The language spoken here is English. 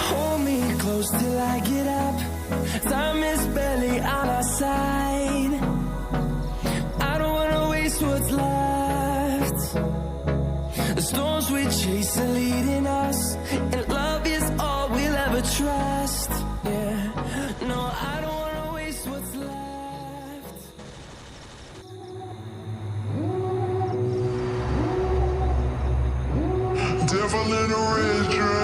Hold me close till I get up. Time is barely on our side. I don't wanna waste what's left. The storms we chase are leading us, and love is all we'll ever trust. Yeah, no, I don't wanna waste what's left. Devil in a red dress.